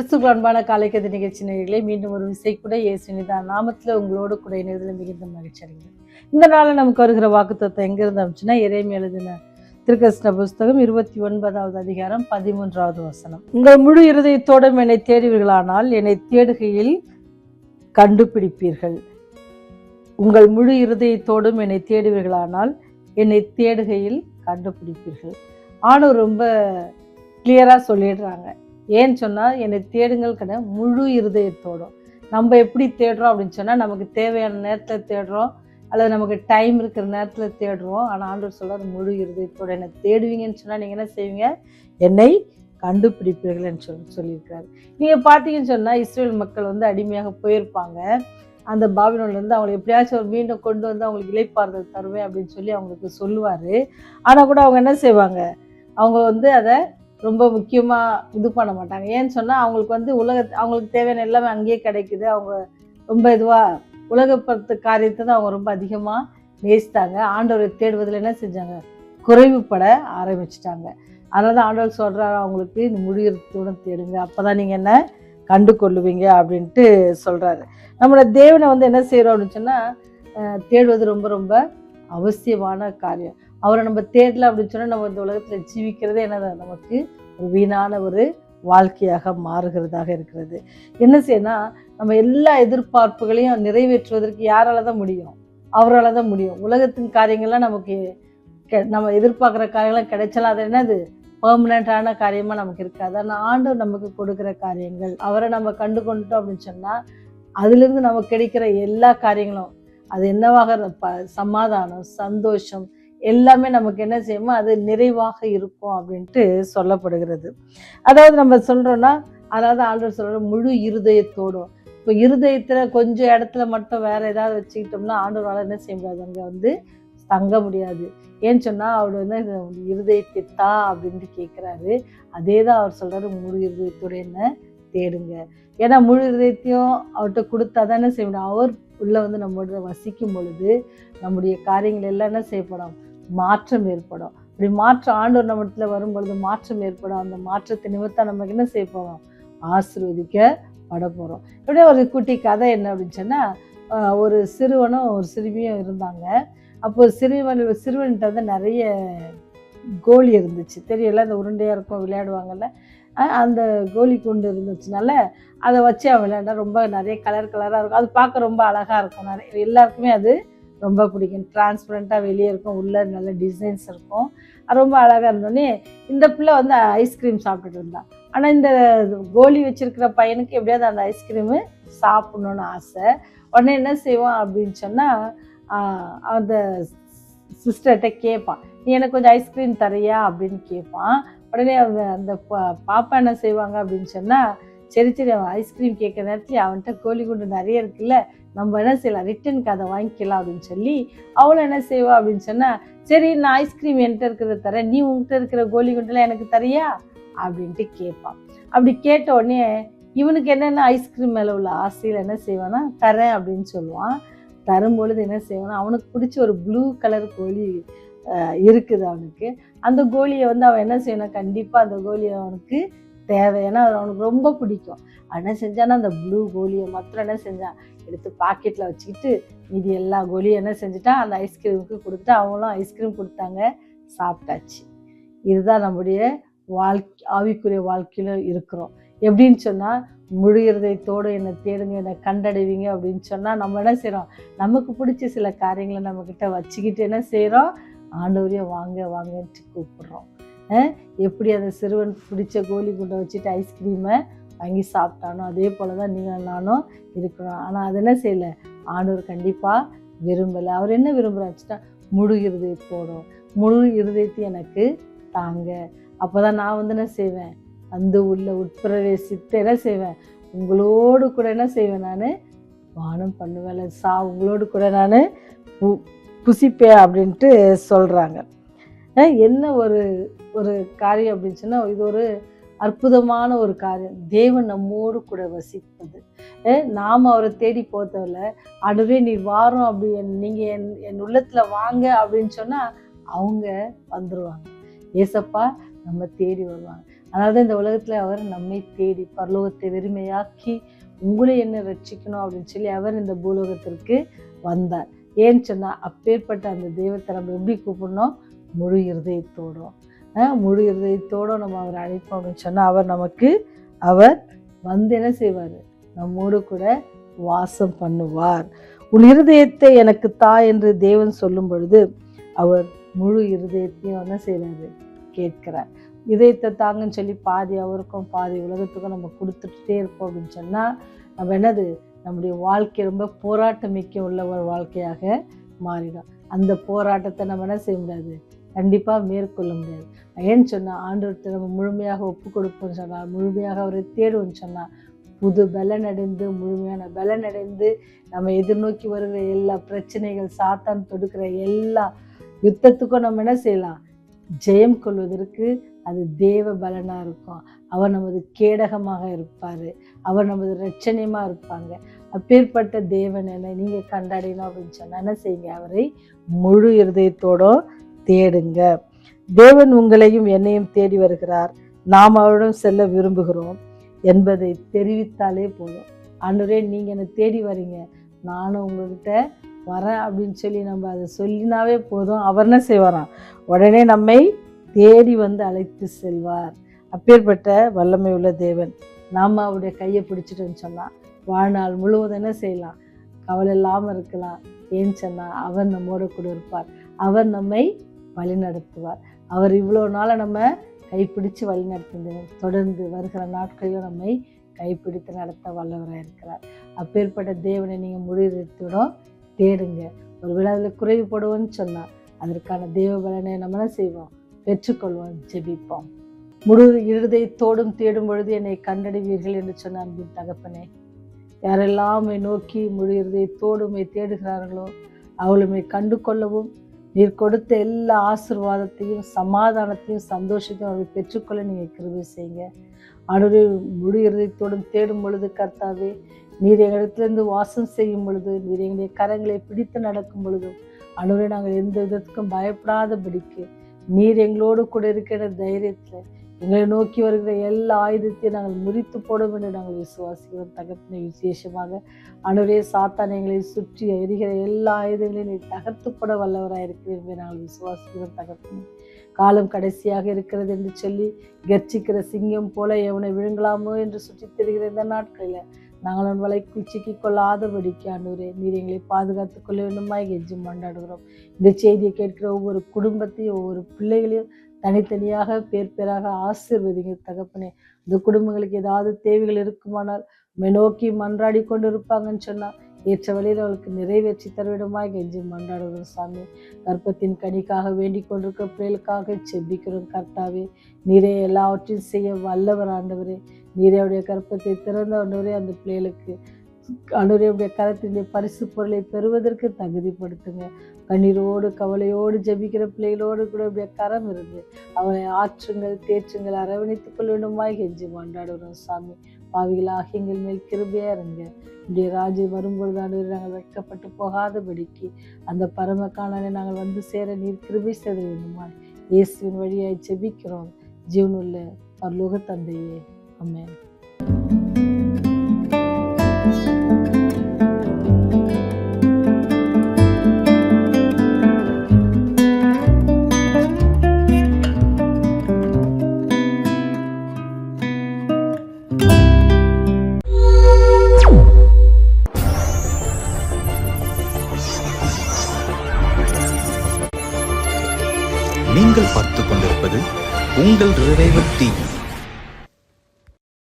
கிறிஸ்துவுக்கு அன்பான காலைக்கதை நிகழ்ச்சி நேயர்களே, மீண்டும் ஒரு விசை கூட இயேசுவின் நாமத்தில் உங்களோடு கூட இணைவதில் மிகுந்த மகிழ்ச்சி அடைகிறேன். இந்த நாளில் நமக்கு வருகிற வாக்குத்தத்தம் எங்கிருந்து அமைச்சுன்னா, எரேமியா எழுதின திருக்கதர்சன புஸ்தகம் 29வது அதிகாரம் 13வது வசனம். உங்கள் முழு இருதயத்தோடும் என்னை தேடுவீர்களானால் என்னை தேடுகையில் கண்டுபிடிப்பீர்கள். உங்கள் முழு இருதயத்தோடும் என்னை தேடுவீர்களானால் என்னை தேடுகையில் கண்டுபிடிப்பீர்கள். ஆண்டவர் ரொம்ப கிளியராக சொல்லிடுறாங்க. ஏன்னு சொன்னால், என்னை தேடுங்கள் கடை முழு இருதயத்தோடும். நம்ம எப்படி தேடுறோம் அப்படின்னு சொன்னால், நமக்கு தேவையான நேரத்தில் தேடுறோம், அல்லது நமக்கு டைம் இருக்கிற நேரத்தில் தேடுறோம். ஆனால் ஆண்டவர் சொல்கிறார், முழு இருதயத்தோடு என்னை தேடுவீங்கன்னு சொன்னால் நீங்கள் என்ன செய்வீங்க? என்னை கண்டுபிடிப்பீர்கள்னு சொல்லியிருக்காரு. நீங்கள் பார்த்தீங்கன்னு சொன்னால், இஸ்ரேல் மக்கள் அடிமையாக போயிருப்பாங்க. அந்த பாபிலோன்லேருந்து அவங்களை எப்படியாச்சும் மீண்டும் கொண்டு வந்து அவங்களுக்கு இளைப்பாறுதல் தருவேன் அப்படின்னு சொல்லி அவங்களுக்கு சொல்லுவார். ஆனால் கூட அவங்க என்ன செய்வாங்க? அவங்க அதை ரொம்ப முக்கியமாக இது பண்ண மாட்டாங்க. ஏன்னு சொன்னால், அவங்களுக்கு அவங்களுக்கு தேவையான எல்லாமே அங்கேயே கிடைக்குது. அவங்க ரொம்ப இதுவாக உலகப்பத்து காரியத்தை தான் அவங்க ரொம்ப அதிகமாக நேசித்தாங்க. ஆண்டவரை தேடுவதில் என்ன செஞ்சாங்க? குறைவுபட ஆரம்பிச்சிட்டாங்க. அதனால தான் ஆண்டவர் சொல்கிறாரு, அவங்களுக்கு இந்த முடிவுடன் தேடுங்க, அப்போ தான் நீங்கள் என்ன கண்டு கொள்ளுவீங்க அப்படின்ட்டு சொல்கிறாரு. நம்மளோட தேவனை என்ன செய்கிறோம் அப்படின்னு சொன்னால், தேடுவது ரொம்ப ரொம்ப அவசியமான காரியம். அவரை நம்ம தேடல அப்படின்னு சொன்னால், நம்ம இந்த உலகத்தில் ஜீவிக்கிறதே என்னதான் நமக்கு ஒரு வீணான ஒரு வாழ்க்கையாக மாறுகிறதாக இருக்கிறது. என்ன செய்யணும்? நம்ம எல்லா எதிர்பார்ப்புகளையும் நிறைவேற்றுவதற்கு யாரால தான் முடியும்? அவரால் தான் முடியும். உலகத்தின் காரியங்கள்லாம் நமக்கு நம்ம எதிர்பார்க்குற காரியங்கள்லாம் கிடைச்சாலும் அது என்னது பெர்மனண்ட்டான காரியமாக நமக்கு இருக்காது. ஆனால் ஆண்டவர் நமக்கு கொடுக்குற காரியங்கள், அவரை நம்ம கண்டு கொண்டுட்டோம் அப்படின்னு சொன்னால், அதுலேருந்து நமக்கு கிடைக்கிற எல்லா காரியங்களும் அது என்னவாக சமாதானம், சந்தோஷம் எல்லாமே நமக்கு என்ன செய்யுமோ அது நிறைவாக இருக்கும் அப்படின்ட்டு சொல்லப்படுகிறது. அதாவது நம்ம சொல்கிறோன்னா, அதாவது ஆண்டவர் சொல்கிற முழு இருதயத்தோடும். இப்போ இருதயத்தில் கொஞ்சம் இடத்துல மட்டும் வேறு ஏதாவது வச்சுக்கிட்டோம்னா ஆண்டவரால் என்ன செய்ய முடியாது, அங்கே தங்க முடியாது. ஏன்னு சொன்னால், அவர் இருதயத்தை தா அப்படின்ட்டு கேட்குறாரு. அதே தான் அவர் சொல்கிறாரு, முழு இருதயத்தோடு என்ன தேடுங்க. ஏன்னா முழு இருதயத்தையும் அவர்கிட்ட கொடுத்தா தான் என்ன செய்ய முடியும்? அவர் உள்ளே நம்மளோட வசிக்கும் பொழுது நம்முடைய காரியங்கள் எல்லாம் என்ன செய்யப்படும்? மாற்றம் ஏற்படும். அப்படி மாற்றம் ஆண்டவர் நம்ம இடத்துல வரும் பொழுது மாற்றம் ஏற்படும். அந்த மாற்றத்தை நிமித்தம் நமக்கு என்ன செய்ய போகிறோம்? ஆசீர்வதிக்கப்பட போகிறோம். இப்படியே ஒரு குட்டி கதை என்ன அப்படின்னு சொன்னால், ஒரு சிறுவனும் ஒரு சிறுமியும் இருந்தாங்க. அப்போ சிறுவன்கிட்ட நிறைய கோலி இருந்துச்சு. தெரியல, அந்த உருண்டையாக இருக்கும், விளையாடுவாங்கல்ல, அந்த கோலி குண்டு இருந்துச்சுனால அதை வச்சு அவன் விளையாண்டா. ரொம்ப நிறைய கலராக இருக்கும். அது பார்க்க ரொம்ப அழகாக இருக்கும். நிறைய எல்லாருக்குமே அது ரொம்ப பிடிக்கும். டிரான்ஸ்பரண்ட்டாக வெளியே இருக்கும், உள்ளே நல்ல டிசைன்ஸ் இருக்கும். அது ரொம்ப அழகாக இருந்தோடனே இந்த பிள்ளை ஐஸ்கிரீம் சாப்பிட்டுட்டு இருந்தான். ஆனால் இந்த கோலி வச்சுருக்கிற பையனுக்கு எப்படியாவது அந்த ஐஸ்கிரீமு சாப்பிட்ணுன்னு ஆசை. உடனே என்ன செய்வான் அப்படின்னு சொன்னால், அந்த சிஸ்டர்கிட்ட கேட்பான், நீ எனக்கு கொஞ்சம் ஐஸ்கிரீம் தரையா அப்படின்னு கேட்பான். உடனே அந்த பாப்பா என்ன செய்வாங்க அப்படின்னு சொன்னால், சரி அவன் ஐஸ்கிரீம் கேட்குற நேரத்தில் அவன்கிட்ட கோழி குண்டு நிறைய இருக்குல்ல, நம்ம என்ன செய்யலாம், ரிட்டனுக்கு அதை வாங்கிக்கலாம் அப்படின்னு சொல்லி அவளும் என்ன செய்வா அப்படின்னு சொன்னால், சரி நான் ஐஸ்கிரீம் என்கிட்ட இருக்கிறத தரேன், நீ உங்ககிட்ட இருக்கிற கோழி குண்டுலாம் எனக்கு தரியா அப்படின்ட்டு கேட்பான். அப்படி கேட்ட உடனே இவனுக்கு என்னென்ன ஐஸ்கிரீம் மேலே உள்ள ஆசையில் என்ன செய்வான்னா, தரேன் அப்படின்னு சொல்லுவான். தரும்பொழுது என்ன செய்வானா, அவனுக்கு பிடிச்ச ஒரு ப்ளூ கலர் கோழி இருக்குது அவனுக்கு. அந்த கோழியை அவன் என்ன செய்யணும்? கண்டிப்பாக அந்த கோழியை அவனுக்கு தேவை. ஏன்னா அது அவனுக்கு ரொம்ப பிடிக்கும். என்ன செஞ்சானா, அந்த ப்ளூ கோழியை மாத்திரம் என்ன செஞ்சான், எடுத்து பாக்கெட்டில் வச்சுக்கிட்டு மீதி எல்லா கோழியும் என்ன செஞ்சுட்டான், அந்த ஐஸ்கிரீமுக்கு கொடுத்துட்டு அவங்களும் ஐஸ்கிரீம் கொடுத்தாங்க, சாப்பிட்டாச்சு. இதுதான் நம்முடைய ஆவிக்குரிய வாழ்க்கையில் இருக்கிறோம். எப்படின்னு சொன்னால், முழு இருதயத்தோடு என்னை தேடுங்க, என்னை கண்டடைவீங்க அப்படின்னு சொன்னால், நம்ம என்ன செய்கிறோம்? நமக்கு பிடிச்ச சில காரியங்களை நம்மக்கிட்ட வச்சுக்கிட்டு என்ன செய்கிறோம்? ஆண்டவரையே வாங்கன்ட்டு கூப்பிட்றோம். எப்படி அந்த சிறுவன் பிடிச்ச கோழி குண்டை வச்சுட்டு ஐஸ்கிரீமை வாங்கி சாப்பிட்டானோ, அதே போல் தான் நீங்கள் நானும் இருக்கிறோம். ஆனால் அது என்ன செய்யலை? ஆண்டவர் கண்டிப்பாக விரும்பலை. அவர் என்ன விரும்புகிறாச்சுன்னா, முழு இருதயத்தோடும் முழு இருதயத்தையும் எனக்கு தாங்க. அப்போ தான் நான் என்ன செய்வேன்? உள்ள உட்பிரவேசித்து என்ன செய்வேன்? உங்களோடு கூட என்ன செய்வேன்? நான் வானம் பண்ணுவேன், உங்களோடு கூட நான் புசிப்பேன் அப்படின்ட்டு சொல்கிறாங்க. என்ன ஒரு காரியம் அப்படின்னு சொன்னால், இது ஒரு அற்புதமான ஒரு காரியம். தேவன் நம்மோடு கூட வசிப்பது. நாம் அவரை தேடி போத்தவில்லை. அதுவே நீ வாரோம் அப்படி நீங்கள் என் உள்ளத்தில் வாங்க அப்படின்னு சொன்னால் அவங்க வந்துடுவாங்க. ஏசப்பா நம்ம தேடி வருவாங்க. அதனால இந்த உலகத்துல அவர் நம்மை தேடி பரலோகத்தை வெறுமையாக்கி உங்களை என்ன ரட்சிக்கணும் அப்படின்னு சொல்லி அவர் இந்த பூலோகத்திற்கு வந்தார். ஏன்னு சொன்னா அப்பேற்பட்ட அந்த தெய்வத்தை நம்ம எப்படி கூப்பிடணும்? முழு இருதயத்தோடும் முழு இருதயத்தோடும் நம்ம அவரை அழைப்போம் அப்படின்னு சொன்னா அவர் வந்து என்ன செய்வார்? நம்மோடு கூட வாசம் பண்ணுவார். உன் இருதயத்தை எனக்கு தா என்று தேவன் சொல்லும் பொழுது அவர் முழு இருதயத்தையும் என்ன செய்யறாரு? கேட்கிறார். இதயத்தை தாங்கன்னு சொல்லி பாதி அவருக்கும் பாதி உலகத்துக்கும் நம்ம கொடுத்துட்டே இருப்போம் அப்படின்னு சொன்னா நம்ம என்னது? நம்முடைய வாழ்க்கை ரொம்ப போராட்டமிக்க உள்ள ஒரு வாழ்க்கையாக மாறிடும். அந்த போராட்டத்தை நம்ம என்ன செய்ய முடியாது? கண்டிப்பாக மேற்கொள்ள முடியாது. ஏன்னு சொன்னால் ஆண்டவர்கிட்ட நம்ம முழுமையாக ஒப்பு கொடுப்போம்னு சொன்னால், முழுமையாக அவரை தேடுவோம்னு சொன்னால், புது பலனடைந்து முழுமையான பலனடைந்து நம்ம எதிர்நோக்கி வருகிற எல்லா பிரச்சனைகள், சாத்தான் தொடுக்கிற எல்லா யுத்தத்துக்கும் நம்ம என்ன செய்யலாம்? ஜெயம் கொள்வதற்கு அது தேவ பலனாக இருக்கும். அவர் நமது கேடகமாக இருப்பார். அவர் நமது ரட்சணியமாக இருப்பாங்க. அப்பேற்பட்ட தேவன் என்ன நீங்கள் கண்டாடினோம் அப்படின்னு சொன்னால் என்ன செய்யுங்க? அவரை முழு இருதயத்தோடு தேடுங்க. தேவன் உங்களையும் என்னையும் தேடி வருகிறார். நாம் அவரிடம் செல்ல விரும்புகிறோம் என்பதை தெரிவித்தாலே போதும். ஆண்டவரே நீங்கள் என்னை தேடி வரீங்க, நானும் உங்ககிட்ட வரேன் அப்படின்னு சொல்லி நம்ம அதை சொல்லினாவே போதும். அவர் என்ன செய்வாராம்? உடனே நம்மை தேடி வந்து அழைத்து செல்வார். அப்பேற்பட்ட வல்லமை உள்ள தேவன். நாம் அவருடைய கையை பிடிச்சிட்டோன்னு சொன்னால் வாழ்நாள் முழுவதும் என்ன செய்யலாம்? கவலை இல்லாமல் இருக்கலாம். ஏன்னு சொன்னால் அவர் நம்மோட கூட இருப்பார். அவர் நம்மை வழி நடத்துவார். அவர் இவ்வளோ நாளை நம்ம கைப்பிடிச்சு வழி நடத்தினார். தொடர்ந்து வருகிற நாட்களிலும் நம்மை கைப்பிடித்து நடத்த வல்லவராக இருக்கிறார். அப்பேற்பட்ட தேவனை நீங்கள் முடிவெடுத்துடும் தேடுங்க. ஒரு விழாவில் குறைவுபடுவோன்னு சொன்னால் அதற்கான தேவ பலனை நம்ம என்ன செய்வோம்? பெற்றுக்கொள்வோம். ஜெபிப்போம். முழு இருதயத்தோடும் தேடும் பொழுது என்னை கண்டடைவீர்கள் என்று சொன்ன அன்பின் தகப்பனே, யாரெல்லாம் நோக்கி முழு இருதயத்தோடுமை தேடுகிறார்களோ அவளுமை கண்டு கொள்ளவும், நீர் கொடுத்த எல்லா ஆசீர்வாதத்தையும் சமாதானத்தையும் சந்தோஷத்தையும் அவர்கள் பெற்றுக்கொள்ள நீங்கள் கிருபை செய்யுங்க. ஆண்டவரே, முழு இருதயத்தோடும் தேடும் பொழுது கர்த்தாவே, நீர் எங்களிடத்திலிருந்து வாசம் செய்யும் பொழுது, நீர் எங்களுடைய கரங்களை பிடித்து நடக்கும் பொழுதும் ஆண்டவரே, நாங்கள் எந்த விதத்துக்கும் பயப்படாதபடிக்கு நீர் எங்களோடு கூட இருக்கிற தைரியத்தில் எங்களை நோக்கி வருகிற எல்லா ஆயுதத்தையும் நாங்கள் முறித்து போடும் என்று நாங்கள் விசுவாசிக்கிறோம். தகப்பனை விசேஷமாக ஆண்டவரே, சாத்தான் எங்களை சுற்றி எரிகிற எல்லா ஆயுதங்களையும் நீ தகர்த்து போட வல்லவராக இருக்கிறேன் என்பதை நாங்கள் விசுவாசிக்கிறோம். தகப்பனை, காலம் கடைசியாக இருக்கிறது என்று சொல்லி கர்ச்சிக்கிற சிங்கம் போல எவனை விழுங்கலாமோ என்று சுற்றி திரிகிற இந்த நாட்களில் நாங்கள் அவன் வலைக்குள் சிக்கிக் கொள்ளாதபடிக்கு ஆண்டவரே, நீர் எங்களை பாதுகாத்துக் கொள்ள வேண்டுமாய் கெஞ்சி மண்டாடுகிறோம். இந்த செய்தியை கேட்கிற ஒவ்வொரு குடும்பத்தையும் ஒவ்வொரு பிள்ளைகளையும் தனித்தனியாக பேராக ஆசீர்வதிங்க தகப்பனே. இந்த குடும்பங்களுக்கு ஏதாவது தேவைகள் இருக்குமானால் நோக்கி மன்றாடி கொண்டு இருப்பாங்கன்னு சொன்னால் ஏற்ற வழியில் அவளுக்கு நிறைவேற்றி தருவிடமாய் கெஞ்சி மன்றாடுகிறோம். சாமி, கர்ப்பத்தின் கனிக்காக வேண்டிக் கொண்டிருக்கிற பிள்ளைகளுக்காக செபிக்கிறோம். கர்த்தாவே, நீரே எல்லாவற்றையும் செய்ய வல்லவர் ஆண்டவரே. நீரே அவருடைய கர்ப்பத்தை திறந்த ஆண்டவரே, அந்த பிள்ளைகளுக்கு ஆண்டவருடைய கரத்தினுடைய பரிசு பொருளை பெறுவதற்கு தகுதிப்படுத்துங்க. கண்ணீரோடு கவலையோடு ஜெபிக்கிற பிள்ளைகளோடு கூட அப்படியே கரம் இருந்து அவளை ஆற்றுங்கள், தேற்றுங்கள், அரவணைத்துக் கொள்ள வேண்டுமாய் கெஞ்சி மன்றாடுகிறோம். சாமி, பாவிகளாக எங்கள் மேல் கிருபையா இருங்க. இன்றைய ராஜ்யம் வரும்பொழுது ஆண்டவரே, நாங்கள் வெட்கப்பட்டு போகாதபடிக்கு அந்த பரம காணலை நாங்கள் வந்து சேர நீர் கிருபை செய்த வேண்டுமாய் இயேசுவின் வழியாய் ஜெபிக்கிறோம். ஜீவனுள்ள பரலோக தந்தையே, ஆமென். நீங்கள் பார்த்துக் கொண்டிருப்பது உங்கள் ரிவைவல் டிவி.